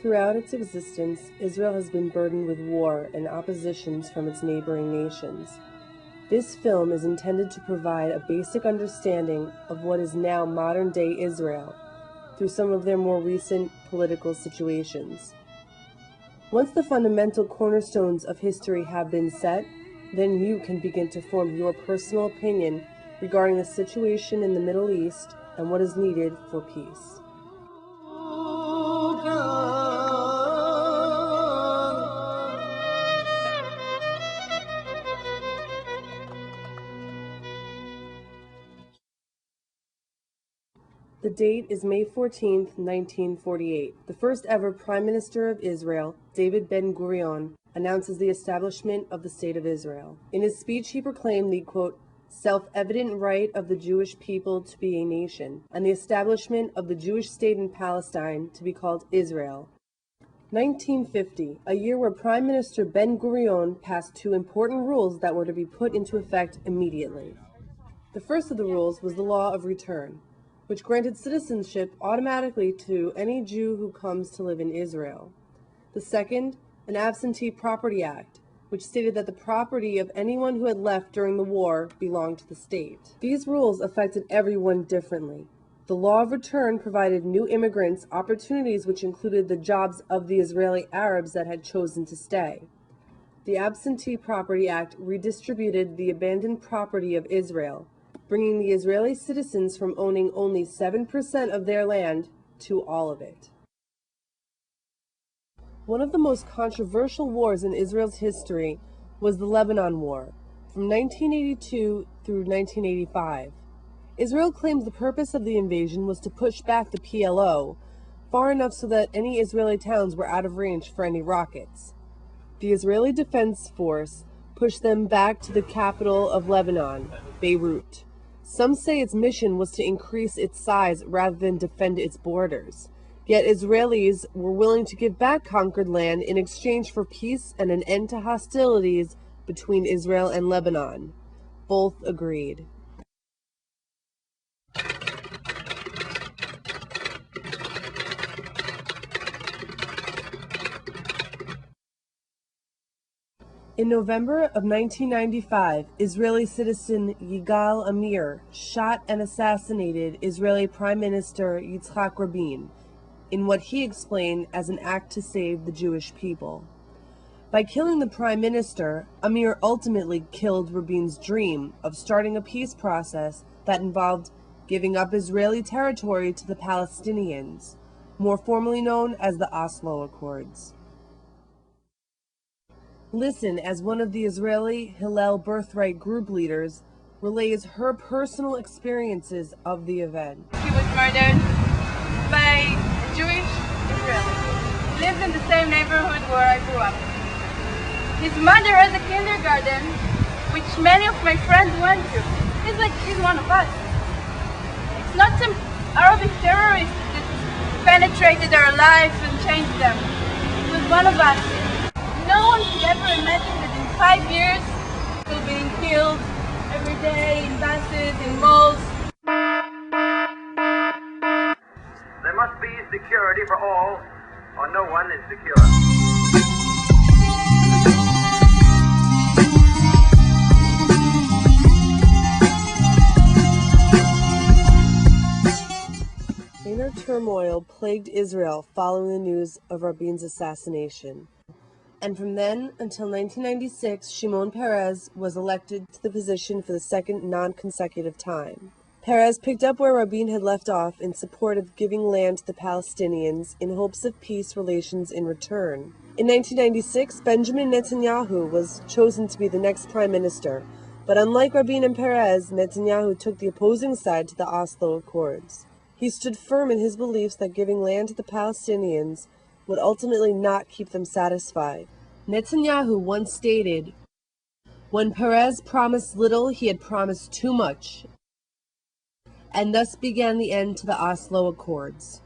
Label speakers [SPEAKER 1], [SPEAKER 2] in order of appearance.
[SPEAKER 1] Throughout its existence, Israel has been burdened with war and oppositions from its neighboring nations. This film is intended to provide a basic understanding of what is now modern-day Israel through some of their more recent political situations. Once the fundamental cornerstones of history have been set, then you can begin to form your personal opinion regarding the situation in the Middle East and what is needed for peace. The date is May 14, 1948. The first ever Prime Minister of Israel, David Ben-Gurion, announces the establishment of the State of Israel. In his speech, he proclaimed the, quote, self-evident right of the Jewish people to be a nation, and the establishment of the Jewish state in Palestine to be called Israel. 1950, a year where Prime Minister Ben-Gurion passed two important rules that were to be put into effect immediately. The first of the rules was the law of return, which granted citizenship automatically to any Jew who comes to live in Israel. The second, an Absentee Property Act, which stated that the property of anyone who had left during the war belonged to the state. These rules affected everyone differently. The law of return provided new immigrants opportunities which included the jobs of the Israeli Arabs that had chosen to stay. The Absentee Property Act redistributed the abandoned property of Israel, bringing the Israeli citizens from owning only 7% of their land to all of it. One of the most controversial wars in Israel's history was the Lebanon War, from 1982 through 1985. Israel claims the purpose of the invasion was to push back the PLO far enough so that any Israeli towns were out of range for any rockets. The Israeli Defense Force pushed them back to the capital of Lebanon, Beirut. Some say its mission was to increase its size rather than defend its borders. Yet Israelis were willing to give back conquered land in exchange for peace and an end to hostilities between Israel and Lebanon. Both agreed. In November of 1995, Israeli citizen Yigal Amir shot and assassinated Israeli Prime Minister Yitzhak Rabin in what he explained as an act to save the Jewish people. By killing the Prime Minister, Amir ultimately killed Rabin's dream of starting a peace process that involved giving up Israeli territory to the Palestinians, more formally known as the Oslo Accords. Listen as one of the Israeli Hillel Birthright group leaders relays her personal experiences of the event.
[SPEAKER 2] He was murdered by Jewish Israelis. He lived in the same neighborhood where I grew up. His mother has a kindergarten, which many of my friends went to. He's one of us. It's not some Arabic terrorist that penetrated our lives and changed them. It was one of us. No one could ever imagine that in 5 years people being killed every day in buses, in malls.
[SPEAKER 3] There must be security for all, or no one is secure.
[SPEAKER 1] Inner turmoil plagued Israel following the news of Rabin's assassination. And from then until 1996, Shimon Peres was elected to the position for the second non-consecutive time. Peres picked up where Rabin had left off in support of giving land to the Palestinians in hopes of peace relations in return. In 1996, Benjamin Netanyahu was chosen to be the next prime minister, but unlike Rabin and Peres, Netanyahu took the opposing side to the Oslo Accords. He stood firm in his beliefs that giving land to the Palestinians would ultimately not keep them satisfied. Netanyahu once stated, "When Perez promised little, he had promised too much," and thus began the end to the Oslo Accords.